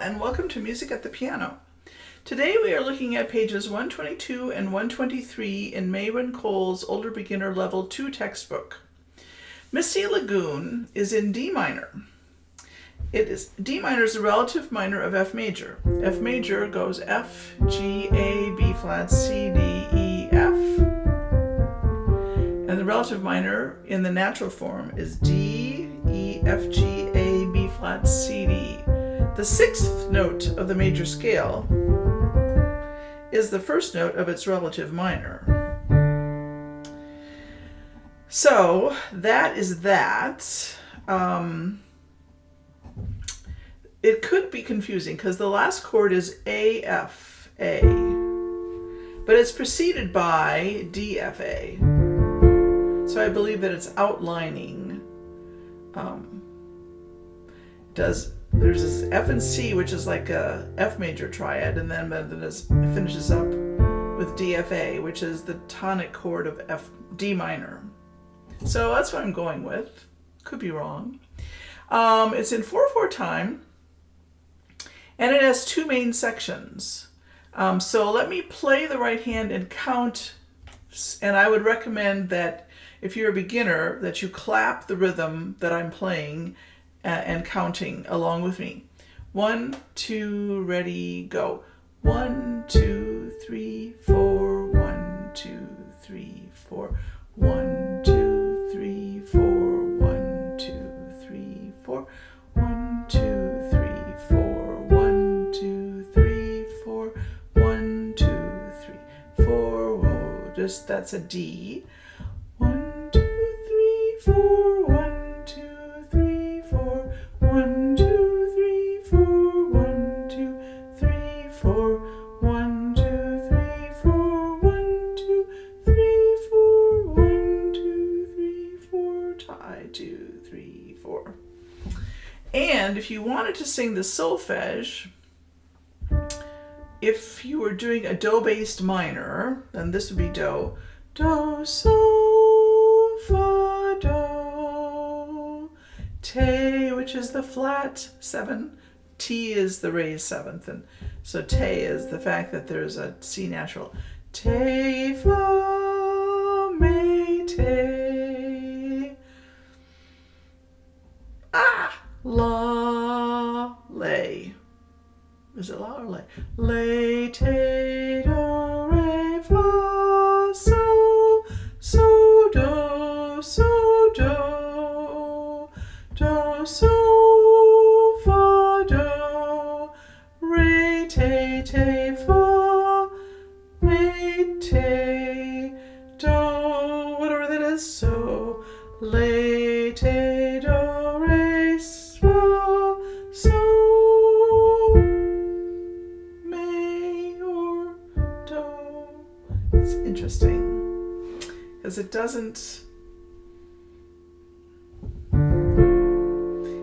and welcome to Music at the Piano. Today we are looking at pages 122 and 123 in Mayron Cole's Older Beginner Level 2 textbook. Misty Lagoon is in D minor. D minor is the relative minor of F major. F major goes F, G, A, B flat, C, D, E, F. And the relative minor in the natural form is D, E, F, G, A, B flat, C, D. The sixth note of the major scale is the first note of its relative minor. So that is that. It could be confusing because the last chord is A, F, A, but it's preceded by D, F, A. So I believe that it's outlining. There's this F and C, which is like a F major triad, and then it finishes up with D, F, A, which is the tonic chord of D minor. So that's what I'm going with. Could be wrong. It's in 4/4 time, and it has two main sections. So let me play the right hand and count, and I would recommend that if you're a beginner, that you clap the rhythm that I'm playing and counting along with me. 1, 2, ready, go. 1, 2, 3, 4. 1, 2, 3, 4. 1, 2, 3, 4. 1, 2, 3, 4. 1, 2, 3, 4. 1, 2, 3, 4. 1, 2, 3, 4. Whoa, that's a D. 1, 2, 3, 4. 1, 2, 3, 4. 1, 2, 3, 4. 1, 2, 3, 4. 1, 2, 3, 4. 1, 2, 3, 4. 1, 2, 3, 4. Tie 2, 3, 4. And if you wanted to sing the solfege, if you were doing a Do-based minor, then this would be Do. Do, sol, fa, do. Te, which is the flat 7. T is the raised 7th. And so te is the fact that there's a C natural. Te, fa, me, te. La, lay. Is it la or lay? Lay, te, do, re, fa, so, do, do, so, fa, do, re, te, fa, me, te, do, whatever that is, so, lay, te, do, re, fa, so, me, or do. It's interesting because it doesn't.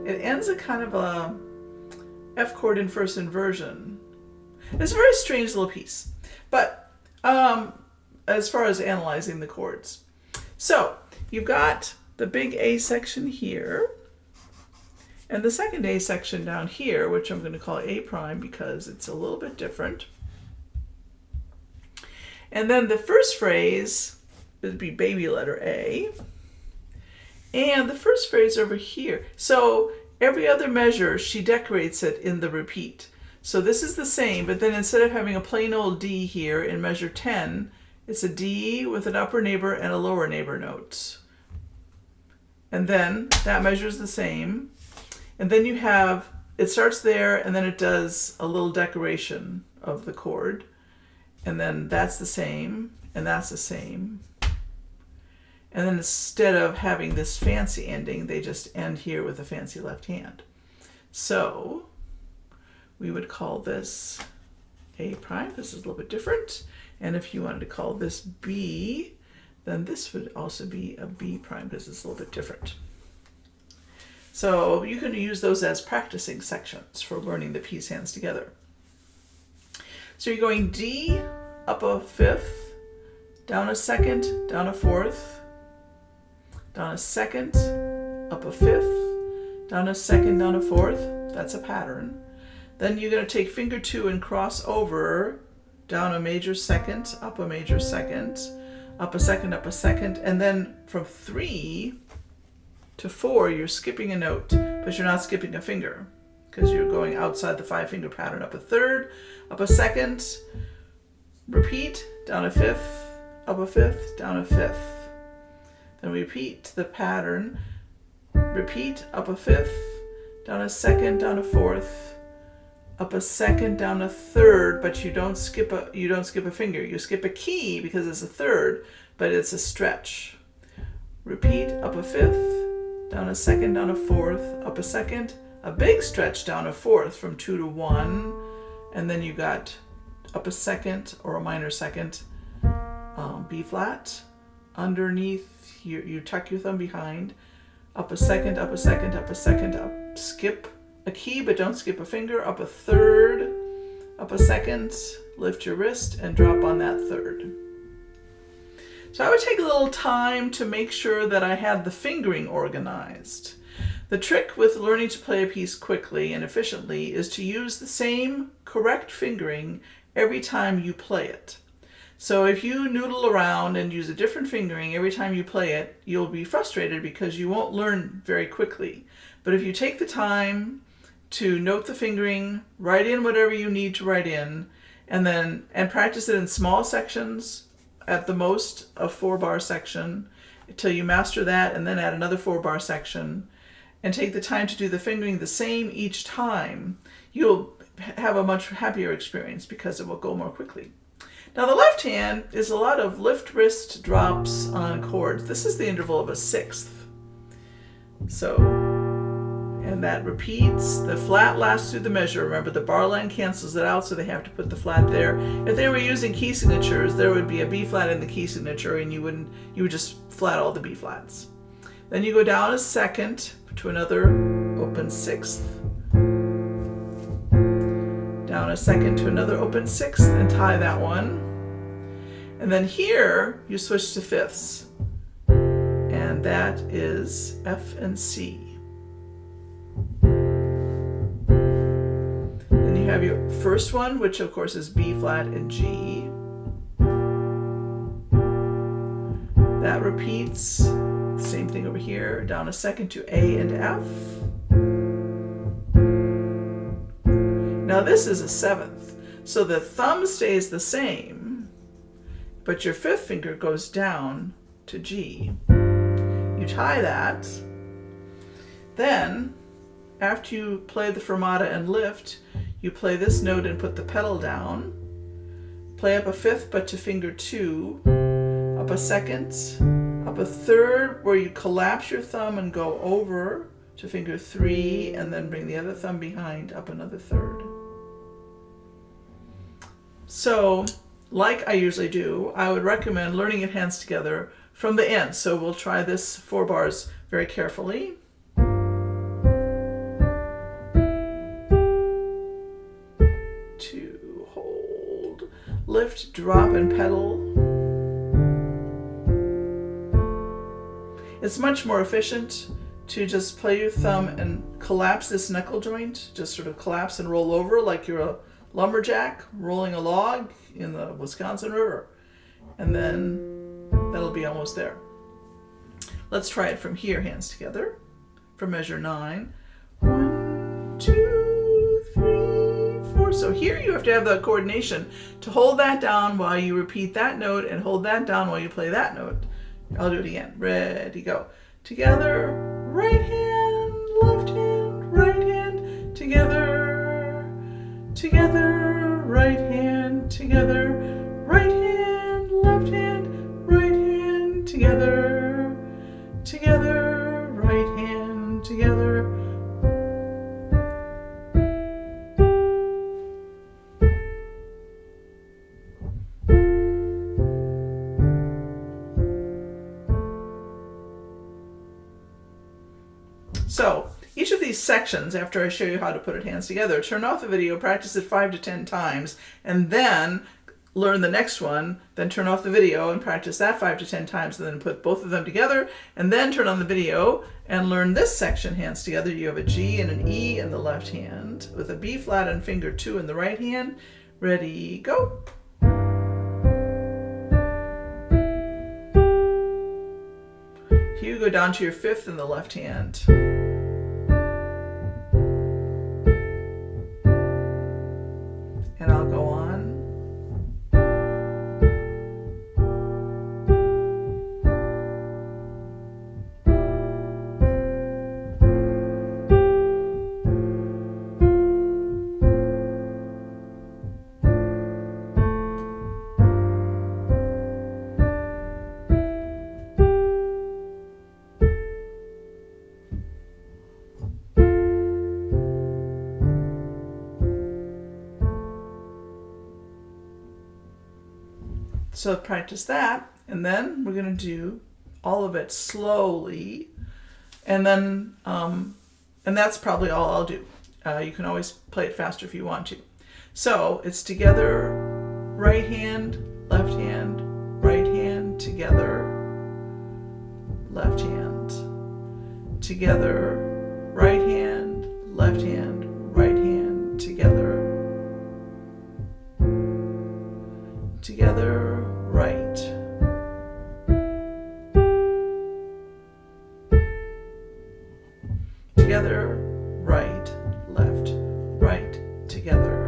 It ends a kind of a F chord in first inversion. It's a very strange little piece, but as far as analyzing the chords. So you've got the big A section here, and the second A section down here, which I'm going to call A prime because it's a little bit different. And then the first phrase would be baby letter A. And the first phrase over here. So every other measure, she decorates it in the repeat. So this is the same, but then instead of having a plain old D here in measure 10, it's a D with an upper neighbor and a lower neighbor note. And then that measure is the same. And then you have, it starts there and then it does a little decoration of the chord. And then that's the same, and that's the same. And then instead of having this fancy ending, they just end here with a fancy left hand. So we would call this A prime. This is a little bit different. And if you wanted to call this B, then this would also be a B prime because it's a little bit different. So you can use those as practicing sections for learning the piece hands together. So you're going D, up a 5th, down a 2nd, down a 4th, down a 2nd, up a 5th, down a 2nd, down a 4th. That's a pattern. Then you're going to take finger 2 and cross over, down a major second, up a major second, up a second, up a second, and then from 3 to 4 you're skipping a note, but you're not skipping a finger because you're going outside the 5-finger pattern. Up a third, up a second, repeat, down a fifth, up a fifth, down a fifth. Then repeat the pattern, repeat, up a fifth, down a second, down a fourth, up a second, down a third, but you don't skip a finger. You skip a key because it's a third, but it's a stretch. Repeat, up a fifth, down a second, down a fourth, up a second, a big stretch down a fourth from 2 to 1, and then you got up a second or a minor second, B flat, underneath, you tuck your thumb behind, up a second, up a second, up a second, up, skip a key but don't skip a finger, up a third, up a second, lift your wrist and drop on that third. So I would take a little time to make sure that I had the fingering organized. The trick with learning to play a piece quickly and efficiently is to use the same correct fingering every time you play it. So if you noodle around and use a different fingering every time you play it, you'll be frustrated because you won't learn very quickly. But if you take the time to note the fingering, write in whatever you need to write in, and practice it in small sections, at the most a 4-bar section, until you master that, and then add another 4-bar section, and take the time to do the fingering the same each time, you'll have a much happier experience because it will go more quickly. Now the left hand is a lot of lift wrist drops on chords. This is the interval of a sixth. So, and that repeats. The flat lasts through the measure. Remember, the bar line cancels it out, so they have to put the flat there. If they were using key signatures, there would be a B flat in the key signature, and you would just flat all the B flats. Then you go down a second to another open sixth. Down a second to another open sixth and tie that one. And then here you switch to fifths. And that is F and C. Then you have your first one, which of course is B flat and G. That repeats. Same thing over here. Down a second to A and F. Now this is a seventh, so the thumb stays the same, but your fifth finger goes down to G. You tie that. Then, after you play the fermata and lift, you play this note and put the pedal down. Play up a fifth, but to finger 2, up a second, up a third, where you collapse your thumb and go over to finger 3, and then bring the other thumb behind, up another third. So, like I usually do, I would recommend learning it hands together from the end. So we'll try this 4 bars very carefully. To hold, lift, drop, and pedal. It's much more efficient to just play your thumb and collapse this knuckle joint, just sort of collapse and roll over like you're a lumberjack rolling a log in the Wisconsin River. And then that'll be almost there. Let's try it from here, hands together, from measure 9. 1, 2, 3, 4. So here you have to have the coordination to hold that down while you repeat that note and hold that down while you play that note. I'll do it again. Ready, go. Together, right hand, left hand, right hand, together. Together, right hand, together, right hand, left hand, right hand, together, together, right hand, together. So, each of these sections, after I show you how to put it hands together, turn off the video, practice it 5 to 10 times, and then learn the next one, then turn off the video and practice that 5 to 10 times, and then put both of them together, and then turn on the video and learn this section, hands together. You have a G and an E in the left hand with a B flat and finger 2 in the right hand. Ready, go. Here you go down to your 5th in the left hand. And I'll go on. So practice that, and then we're going to do all of it slowly, and then and that's probably all I'll do. You can always play it faster if you want to. So it's together, right hand, left hand, right hand, together, left hand, together, right hand, left hand, right hand, together, together, right, together, right, left, right, together.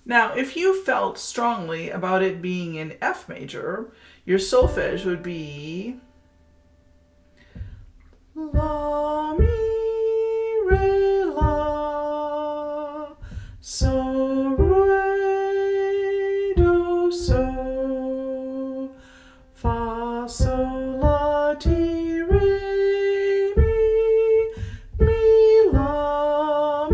Now, if you felt strongly about it being in F major, your solfege would be La, Mi, Re, La, So, Re, Do, So, Fa, Sol, La, Ti, Re, Mi, La,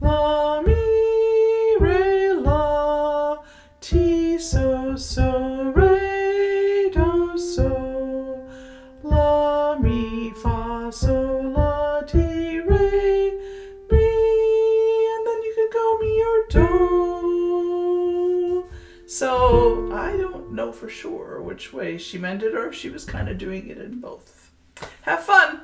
La, Mi, Re, La, Ti, So, So, Re, Do, So, La, Mi, Fa, Sol, La, Ti, Re, Mi, and then you could go Mi or Do. So I don't know for sure which way she meant it, or if she was kind of doing it in both. Have fun!